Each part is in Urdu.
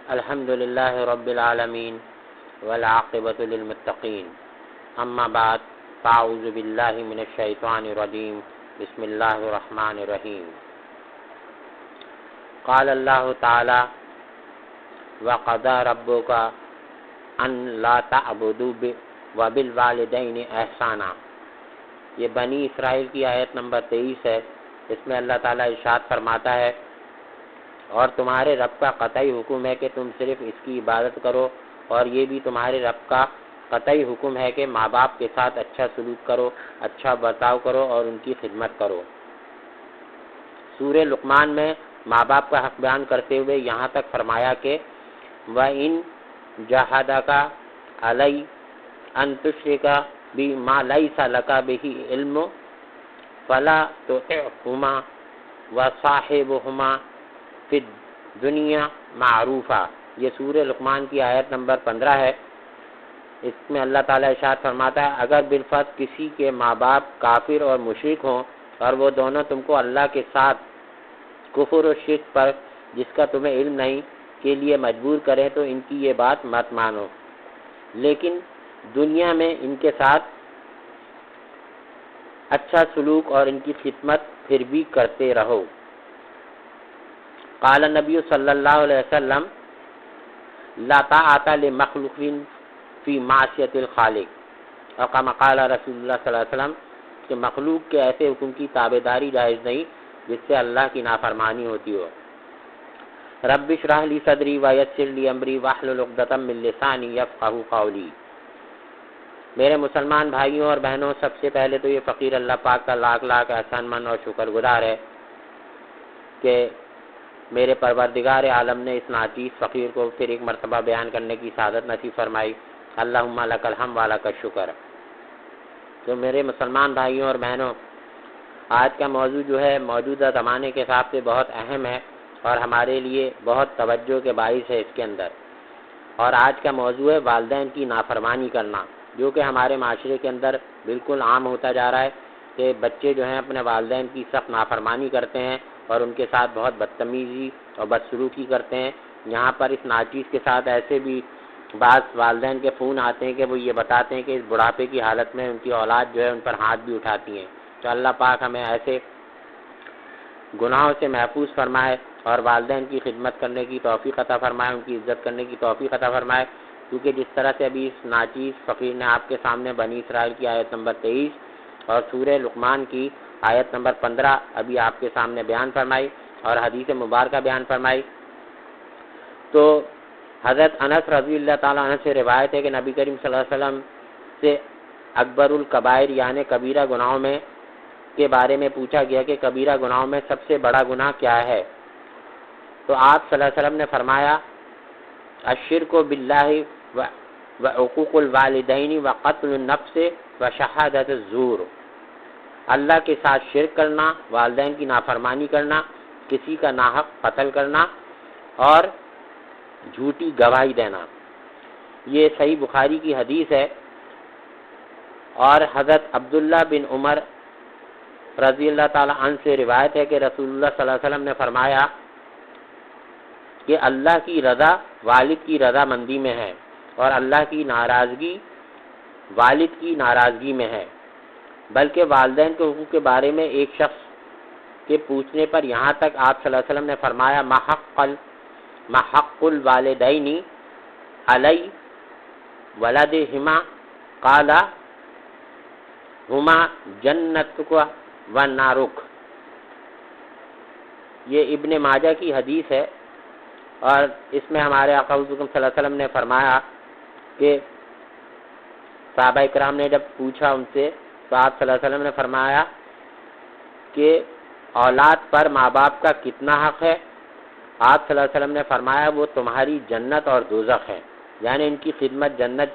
الحمد للہ رب العالمین والعاقبۃ للمتقین اما بعد فاعوذ باللہ من الشیطان الرجیم بسم اللہ الرحمن الرحیم قال اللہ تعالی وقضى ربک ان لا تعبدوا وبالوالدین احسانا۔ یہ بنی اسرائیل کی آیت نمبر 23 ہے۔ اس میں اللہ تعالیٰ ارشاد فرماتا ہے اور تمہارے رب کا قطعی حکم ہے کہ تم صرف اس کی عبادت کرو، اور یہ بھی تمہارے رب کا قطعی حکم ہے کہ ماں باپ کے ساتھ اچھا سلوک کرو، اچھا برتاؤ کرو اور ان کی خدمت کرو۔ سورہ لقمان میں ماں باپ کا حق بیان کرتے ہوئے یہاں تک فرمایا کہ وَإِن جَاهَدَاكَ عَلَيْ أَن تُشْرِكَ بِمَا لَيْسَ لَكَ بِهِ عِلْمٌ فَلَا تُطِعْهُمَا وَصَاحِبْهُمَا فِي الدُّنْيَا مَعْرُوفًا۔ یہ سورہ لقمان کی آیت نمبر 15 ہے۔ اس میں اللہ تعالیٰ ارشاد فرماتا ہے اگر بالفرض کسی کے ماں باپ کافر اور مشرک ہوں اور وہ دونوں تم کو اللہ کے ساتھ کفر و شرک پر جس کا تمہیں علم نہیں کے لیے مجبور کریں تو ان کی یہ بات مت مانو، لیکن دنیا میں ان کے ساتھ اچھا سلوک اور ان کی خدمت پھر بھی کرتے رہو۔ قال نبی صلی اللہ علیہ وسلم لا طاعۃ لمخلوق فی معصیۃ الخالق، اور کما قال رسول اللہ صلی اللہ علیہ وسلم کہ مخلوق کے ایسے حکم کی تابعداری جائز نہیں جس سے اللہ کی نافرمانی ہوتی ہو۔ رب اشرح لی صدری ویسر لی امری واحلل عقدۃ من لسانی یفقہوا قولی۔ میرے مسلمان بھائیوں اور بہنوں، سب سے پہلے تو یہ فقیر اللہ پاک کا لاکھ لاکھ احسان مند اور شکر گزار ہے کہ میرے پروردگار عالم نے اس ناچیز فقیر کو پھر ایک مرتبہ بیان کرنے کی سعادت نصیب فرمائی۔ اللہم لک الحمد و لک الشکر۔ تو میرے مسلمان بھائیوں اور بہنوں، آج کا موضوع جو ہے موجودہ زمانے کے حساب سے بہت اہم ہے اور ہمارے لیے بہت توجہ کے باعث ہے اس کے اندر، اور آج کا موضوع ہے والدین کی نافرمانی کرنا، جو کہ ہمارے معاشرے کے اندر بالکل عام ہوتا جا رہا ہے کہ بچے جو ہیں اپنے والدین کی سخت نافرمانی کرتے ہیں اور ان کے ساتھ بہت بدتمیزی اور بدسلوکی کرتے ہیں۔ یہاں پر اس ناچیز کے ساتھ ایسے بھی بعض والدین کے فون آتے ہیں کہ وہ یہ بتاتے ہیں کہ اس بڑھاپے کی حالت میں ان کی اولاد جو ہے ان پر ہاتھ بھی اٹھاتی ہیں۔ تو اللہ پاک ہمیں ایسے گناہوں سے محفوظ فرمائے اور والدین کی خدمت کرنے کی توفیق عطا فرمائے، ان کی عزت کرنے کی توفیق عطا فرمائے، کیونکہ جس طرح سے ابھی اس ناچیز فقیر نے آپ کے سامنے بنی اسرائیل کی آیت نمبر 23 اور سورہ لقمان کی آیت نمبر 15 ابھی آپ کے سامنے بیان فرمائی اور حدیث مبارکہ بیان فرمائی، تو حضرت انس رضی اللہ تعالیٰ عنہ سے روایت ہے کہ نبی کریم صلی اللہ علیہ وسلم سے اکبر الکبائر یعنی کبیرہ گناہوں میں کے بارے میں پوچھا گیا کہ کبیرہ گناہوں میں سب سے بڑا گناہ کیا ہے؟ تو آپ صلی اللہ علیہ وسلم نے فرمایا الشرک باللہ وعقوق الوالدین وقتل النفس وشہادۃ الزور۔ اللہ کے ساتھ شرک کرنا، والدین کی نافرمانی کرنا، کسی کا ناحق قتل کرنا اور جھوٹی گواہی دینا۔ یہ صحیح بخاری کی حدیث ہے، اور حضرت عبداللہ بن عمر رضی اللہ تعالی عنہ سے روایت ہے کہ رسول اللہ صلی اللہ علیہ وسلم نے فرمایا کہ اللہ کی رضا والد کی رضا مندی میں ہے اور اللہ کی ناراضگی والد کی ناراضگی میں ہے، بلکہ والدین کے حقوق کے بارے میں ایک شخص کے پوچھنے پر یہاں تک آپ صلی اللہ علیہ وسلم نے فرمایا محق الوالدین علی ولدہما قال ہما جنتک و نارک۔ یہ ابن ماجہ کی حدیث ہے، اور اس میں ہمارے آقا حضور صلی اللہ علیہ وسلم نے فرمایا کہ صحابہ کرام نے جب پوچھا ان سے تو آپ صلی اللہ علیہ وسلم نے فرمایا کہ اولاد پر ماں باپ کا کتنا حق ہے؟ آپ صلی اللہ علیہ وسلم نے فرمایا وہ تمہاری جنت اور دوزخ ہے، یعنی ان کی خدمت جنت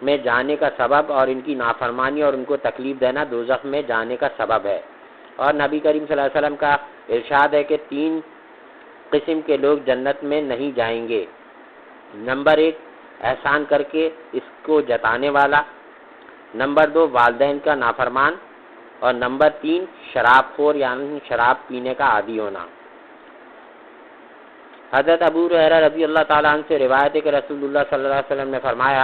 میں جانے کا سبب اور ان کی نافرمانی اور ان کو تکلیف دینا دوزخ میں جانے کا سبب ہے۔ اور نبی کریم صلی اللہ علیہ وسلم کا ارشاد ہے کہ 3 قسم کے لوگ جنت میں نہیں جائیں گے۔ نمبر 1 احسان کر کے اس کو جتانے والا، نمبر 2 والدین کا نافرمان، اور نمبر 3 شراب خور یعنی شراب پینے کا عادی ہونا۔ حضرت ابو ہریرہ رضی اللہ تعالیٰ عنہ سے روایت ہے کہ رسول اللہ صلی اللہ علیہ وسلم نے فرمایا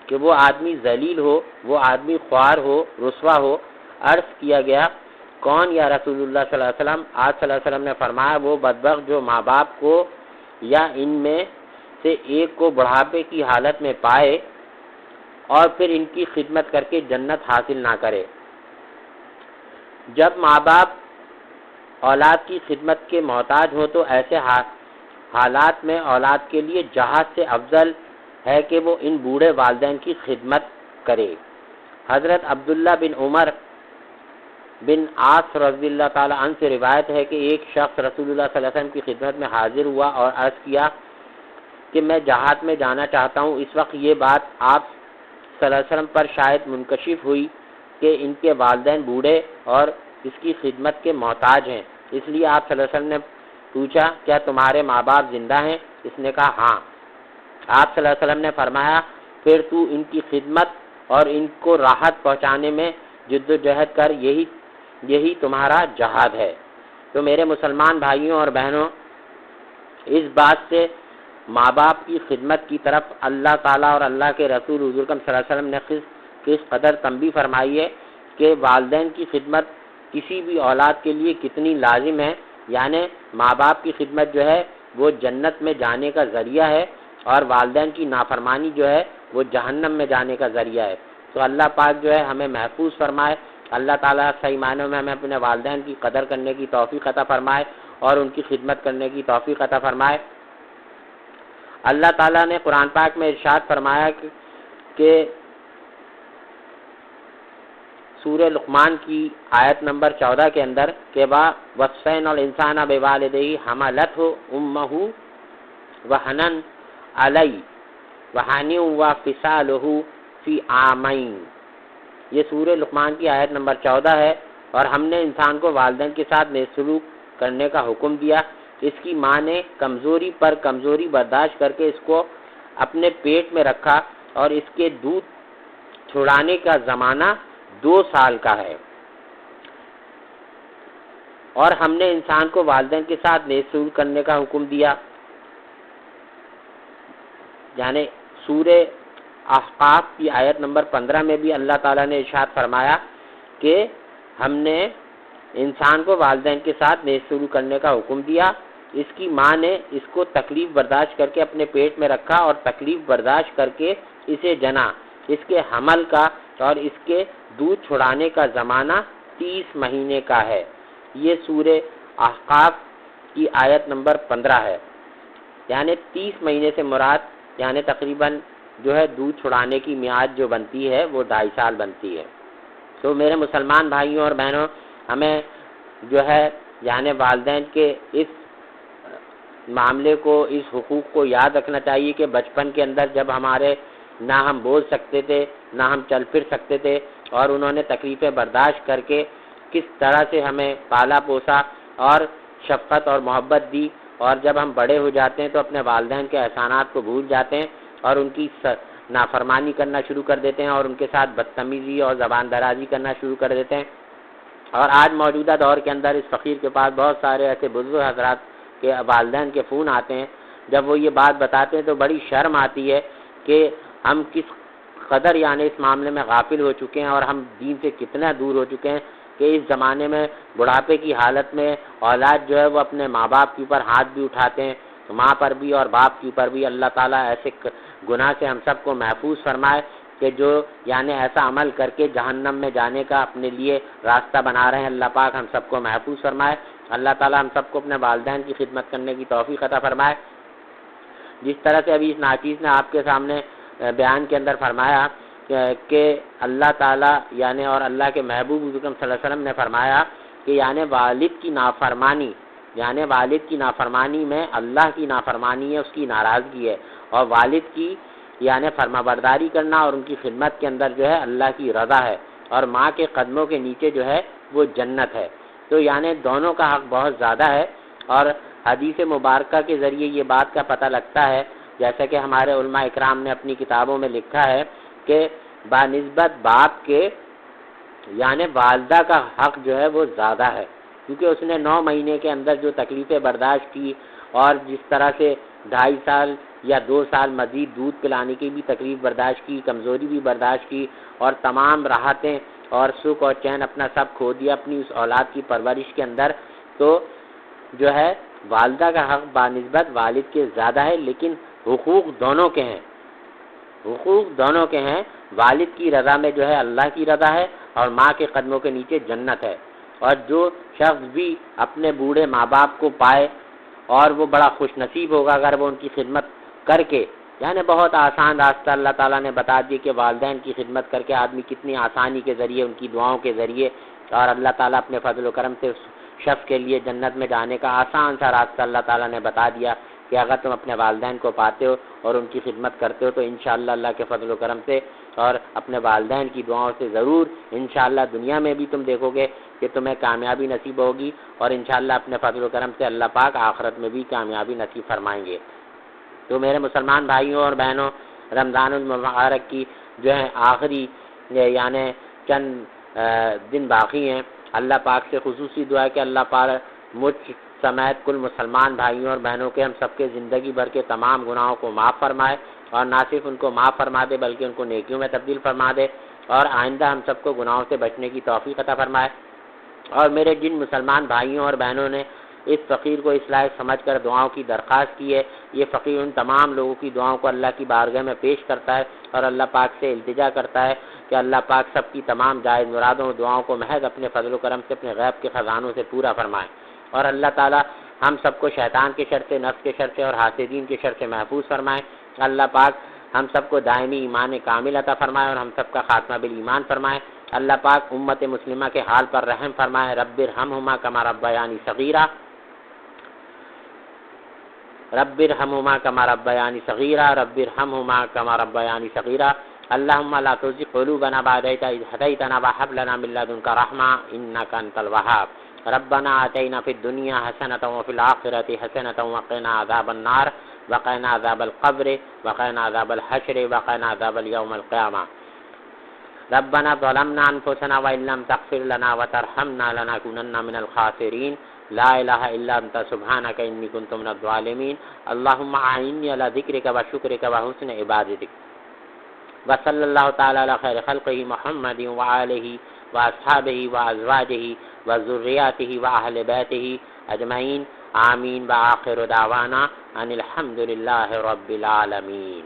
کہ وہ آدمی ذلیل ہو، وہ آدمی خوار ہو، رسوا ہو۔ عرض کیا گیا کون یا رسول اللہ صلی اللہ علیہ وسلم؟ آج صلی اللہ علیہ وسلم نے فرمایا وہ بدبخت جو ماں باپ کو یا ان میں سے ایک کو بڑھاپے کی حالت میں پائے اور پھر ان کی خدمت کر کے جنت حاصل نہ کرے۔ جب ماں باپ اولاد کی خدمت کے محتاج ہو تو ایسے حالات میں اولاد کے لیے جہاد سے افضل ہے کہ وہ ان بوڑھے والدین کی خدمت کرے۔ حضرت عبداللہ بن عمر بن عاص رضی اللہ تعالیٰ عنہ سے روایت ہے کہ ایک شخص رسول اللہ صلی اللہ علیہ وسلم کی خدمت میں حاضر ہوا اور عرض کیا کہ میں جہاد میں جانا چاہتا ہوں۔ اس وقت یہ بات آپ صلی اللہ علیہ وسلم پر شاید منکشف ہوئی کہ ان کے والدین بوڑھے اور اس کی خدمت کے محتاج ہیں، اس لیے آپ صلی اللہ علیہ وسلم نے پوچھا کیا تمہارے ماں باپ زندہ ہیں؟ اس نے کہا ہاں۔ آپ صلی اللہ علیہ وسلم نے فرمایا پھر تو ان کی خدمت اور ان کو راحت پہنچانے میں جد و جہد کر، یہی تمہارا جہاد ہے۔ تو میرے مسلمان بھائیوں اور بہنوں، اس بات سے ماں باپ کی خدمت کی طرف اللہ تعالیٰ اور اللہ کے رسول حضور صلی اللہ علیہ وسلم نے کس قدر تنبیہ فرمائی ہے کہ والدین کی خدمت کسی بھی اولاد کے لیے کتنی لازم ہے۔ یعنی ماں باپ کی خدمت جو ہے وہ جنت میں جانے کا ذریعہ ہے اور والدین کی نافرمانی جو ہے وہ جہنم میں جانے کا ذریعہ ہے۔ تو اللہ پاک جو ہے ہمیں محفوظ فرمائے، اللہ تعالیٰ صحیح معنوں میں ہمیں اپنے والدین کی قدر کرنے کی توفیق عطا فرمائے اور ان کی خدمت کرنے کی توفیق عطا فرمائے۔ اللہ تعالیٰ نے قرآن پاک میں ارشاد فرمایا کہ سورہ لقمان کی آیت نمبر 14 کے اندر کہ وَوَصَّيْنَا الْإِنسَانَ بِوَالِدَيْهِ حَمَلَتْهُ أُمُّهُ وَهْنًا عَلَيْهِ وَحَمْلُهُ وَفِصَالُهُ فِي عَامَيْنِ۔ یہ سورہ لقمان کی آیت نمبر 14 ہے، اور ہم نے انسان کو والدین کے ساتھ نیک سلوک کرنے کا حکم دیا۔ اس کی ماں نے کمزوری پر کمزوری برداشت کر کے اس کو اپنے پیٹ میں رکھا اور اس کے دودھ چھڑانے کا زمانہ 2 سال کا ہے، اور ہم نے انسان کو والدین کے ساتھ نیک سلوک کرنے کا حکم دیا۔ یعنی سورہ احقاف کی آیت نمبر 15 میں بھی اللہ تعالیٰ نے ارشاد فرمایا کہ ہم نے انسان کو والدین کے ساتھ نیک سلوک کرنے کا حکم دیا۔ اس کی ماں نے اس کو تکلیف برداشت کر کے اپنے پیٹ میں رکھا اور تکلیف برداشت کر کے اسے جنا۔ اس کے حمل کا اور اس کے دودھ چھڑانے کا زمانہ 30 مہینے کا ہے۔ یہ سورہ احقاف کی آیت نمبر 15 ہے۔ یعنی 30 مہینے سے مراد یعنی تقریباً جو ہے دودھ چھڑانے کی میعاد جو بنتی ہے وہ 2.5 سال بنتی ہے۔ تو میرے مسلمان بھائیوں اور بہنوں، ہمیں جو ہے یعنی والدین کے اس معاملے کو، اس حقوق کو یاد رکھنا چاہیے کہ بچپن کے اندر جب ہمارے نہ ہم بول سکتے تھے نہ ہم چل پھر سکتے تھے، اور انہوں نے تکلیفیں برداشت کر کے کس طرح سے ہمیں پالا پوسا اور شفقت اور محبت دی، اور جب ہم بڑے ہو جاتے ہیں تو اپنے والدین کے احسانات کو بھول جاتے ہیں اور ان کی نافرمانی کرنا شروع کر دیتے ہیں اور ان کے ساتھ بدتمیزی اور زبان درازی کرنا شروع کر دیتے ہیں۔ اور آج موجودہ دور کے اندر اس فقیر کے پاس بہت سارے ایسے بزرگ حضرات کے والدین کے فون آتے ہیں، جب وہ یہ بات بتاتے ہیں تو بڑی شرم آتی ہے کہ ہم کس قدر یعنی اس معاملے میں غافل ہو چکے ہیں اور ہم دین سے کتنا دور ہو چکے ہیں کہ اس زمانے میں بڑھاپے کی حالت میں اولاد جو ہے وہ اپنے ماں باپ کے اوپر ہاتھ بھی اٹھاتے ہیں، ماں پر بھی اور باپ کے اوپر بھی۔ اللہ تعالیٰ ایسے گناہ سے ہم سب کو محفوظ فرمائے کہ جو یعنی ایسا عمل کر کے جہنم میں جانے کا اپنے لیے راستہ بنا رہے ہیں۔ اللہ پاک ہم سب کو محفوظ فرمائے۔ اللہ تعالیٰ ہم سب کو اپنے والدین کی خدمت کرنے کی توفیق عطا فرمائے۔ جس طرح سے ابھی اس ناچیز نے آپ کے سامنے بیان کے اندر فرمایا کہ اللہ تعالیٰ یعنی اور اللہ کے محبوب حضور صلی اللہ علیہ وسلم نے فرمایا کہ یعنی والد کی نافرمانی میں اللہ کی نافرمانی ہے، اس کی ناراضگی ہے، اور والد کی یعنی فرما برداری کرنا اور ان کی خدمت کے اندر جو ہے اللہ کی رضا ہے، اور ماں کے قدموں کے نیچے جو ہے وہ جنت ہے۔ تو یعنی دونوں کا حق بہت زیادہ ہے، اور حدیث مبارکہ کے ذریعے یہ بات کا پتہ لگتا ہے، جیسا کہ ہمارے علماء اکرام نے اپنی کتابوں میں لکھا ہے کہ بنسبت باپ کے یعنی والدہ کا حق جو ہے وہ زیادہ ہے، کیونکہ اس نے 9 مہینے کے اندر جو تکلیفیں برداشت کی اور جس طرح سے 2.5 سال یا 2 سال مزید دودھ پلانے کی بھی تکلیف برداشت کی، کمزوری بھی برداشت کی، اور تمام راحتیں اور سکھ اور چین اپنا سب کھو دیا اپنی اس اولاد کی پرورش کے اندر، تو جو ہے والدہ کا حق بنسبت والد کے زیادہ ہے، لیکن حقوق دونوں کے ہیں، حقوق دونوں کے ہیں۔ والد کی رضا میں جو ہے اللہ کی رضا ہے، اور ماں کے قدموں کے نیچے جنت ہے۔ اور جو شخص بھی اپنے بوڑھے ماں باپ کو پائے، اور وہ بڑا خوش نصیب ہوگا اگر وہ ان کی خدمت کر کے، یعنی بہت آسان راستہ اللہ تعالیٰ نے بتا دی کہ والدین کی خدمت کر کے آدمی کتنی آسانی کے ذریعے، ان کی دعاؤں کے ذریعے، اور اللہ تعالیٰ اپنے فضل و کرم سے شخص کے لیے جنت میں جانے کا آسان سا راستہ اللہ تعالیٰ نے بتا دیا کہ اگر تم اپنے والدین کو پاتے ہو اور ان کی خدمت کرتے ہو تو انشاءاللہ اللہ کے فضل و کرم سے اور اپنے والدین کی دعاؤں سے ضرور انشاءاللہ دنیا میں بھی تم دیکھو گے کہ تمہیں کامیابی نصیب ہوگی، اور انشاءاللہ اپنے فضل و کرم سے اللہ پاک آخرت میں بھی کامیابی نصیب فرمائیں گے۔ تو میرے مسلمان بھائیوں اور بہنوں، رمضان المبارک کی جو ہے آخری یعنی چند دن باقی ہیں، اللہ پاک سے خصوصی دعا ہے کہ اللہ پاک مجھ سمیت کل مسلمان بھائیوں اور بہنوں کے ہم سب کے زندگی بھر کے تمام گناہوں کو معاف فرمائے، اور نہ صرف ان کو معاف فرما دے بلکہ ان کو نیکیوں میں تبدیل فرما دے، اور آئندہ ہم سب کو گناہوں سے بچنے کی توفیق عطا فرمائے۔ اور میرے جن مسلمان بھائیوں اور بہنوں نے اس فقیر کو اس لائق سمجھ کر دعاؤں کی درخواست کی ہے، یہ فقیر ان تمام لوگوں کی دعاؤں کو اللہ کی بارگاہ میں پیش کرتا ہے اور اللہ پاک سے التجا کرتا ہے کہ اللہ پاک سب کی تمام جائز مرادوں اور دعاؤں کو محض اپنے فضل و کرم سے اپنے غیب کے خزانوں سے پورا فرمائے، اور اللہ تعالی ہم سب کو شیطان کے شر سے، نفس کے شر سے اور حاسدین کے شر سے محفوظ فرمائے۔ اللہ پاک ہم سب کو دائمی ایمان کامل عطا فرمائے اور ہم سب کا خاتمہ بالایمان فرمائے۔ اللہ پاک امت مسلمہ کے حال پر رحم فرمائے۔ رب ارحمہما کما ربیانی صغیرا، رب ارحمہما کما ربیانی صغیرا، رب ارحمہما کما ربیانی صغیرا۔ اللہم لا تزغ قلوبنا بعد إذ هديتنا وهب لنا من لدنك رحمة إنك أنت الوهاب۔ ربنا آتنا في الدنيا حسنة وفي الآخرة حسنة وقنا عذاب النار وقنا عذاب القبر وقنا عذاب الحشر وقنا عذاب يوم القيامة۔ ربنا ظلمنا أنفسنا وإن لم تغفر لنا وترحمنا لنكونن من الخاسرين۔ لا إله إلا أنت سبحانك إني كنت من الظالمين۔ اللهم أعني على ذكرك وشكرك وحسن عبادتك۔ وصلى الله تعالى على خير خلقه محمد وآله وأصحابه وأزواجه وذرياته وأهل بيته أجمعين، آمين۔ وآخر دعوانا أن الحمد لله رب العالمين۔